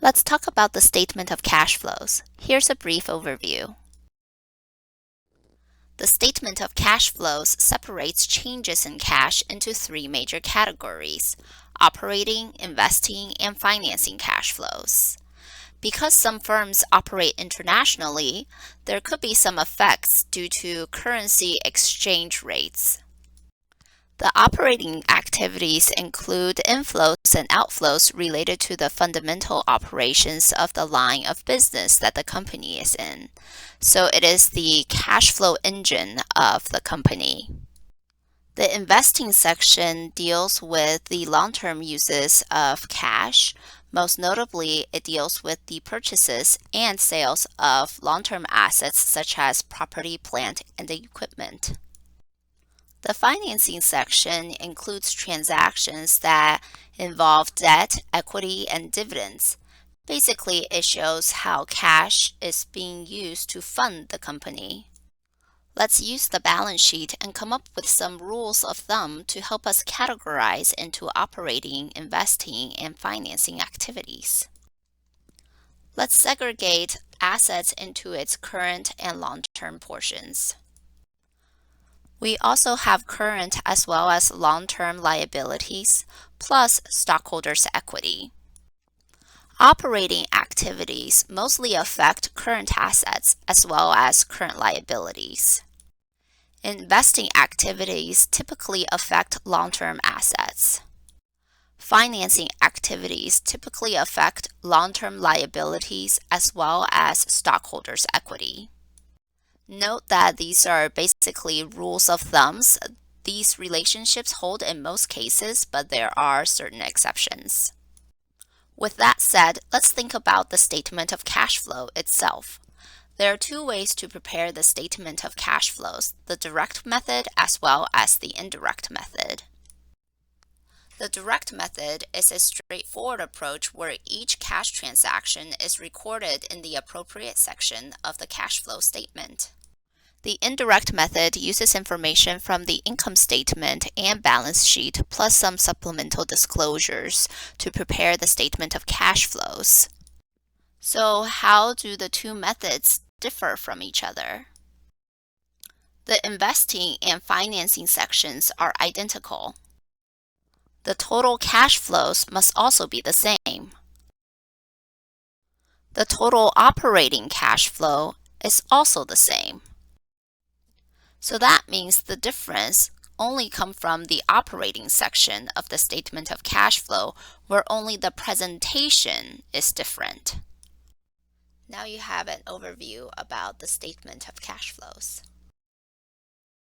Let's talk about the statement of cash flows. Here's a brief overview. The statement of cash flows separates changes in cash into three major categories: operating, investing, and financing cash flows. Because some firms operate internationally, there could be some effects due to currency exchange rates. The operating activities include inflows and outflows related to the fundamental operations of the line of business that the company is in. So it is the cash flow engine of the company. The investing section deals with the long-term uses of cash. Most notably, it deals with the purchases and sales of long-term assets such as property, plant, and equipment. The financing section includes transactions that involve debt, equity, and dividends. Basically, it shows how cash is being used to fund the company. Let's use the balance sheet and come up with some rules of thumb to help us categorize into operating, investing, and financing activities. Let's segregate assets into its current and long-term portions. We also have current as well as long-term liabilities, plus stockholders' equity. Operating activities mostly affect current assets as well as current liabilities. Investing activities typically affect long-term assets. Financing activities typically affect long-term liabilities as well as stockholders' equity. Note that these are basically rules of thumbs. These relationships hold in most cases, but there are certain exceptions. With that said, let's think about the statement of cash flow itself. There are two ways to prepare the statement of cash flows: the direct method as well as the indirect method. The direct method is a straightforward approach where each cash transaction is recorded in the appropriate section of the cash flow statement. The indirect method uses information from the income statement and balance sheet plus some supplemental disclosures to prepare the statement of cash flows. So how do the two methods differ from each other? The investing and financing sections are identical. The total cash flows must also be the same. The total operating cash flow is also the same. So that means the difference only comes from the operating section of the statement of cash flow, where only the presentation is different. Now you have an overview about the statement of cash flows.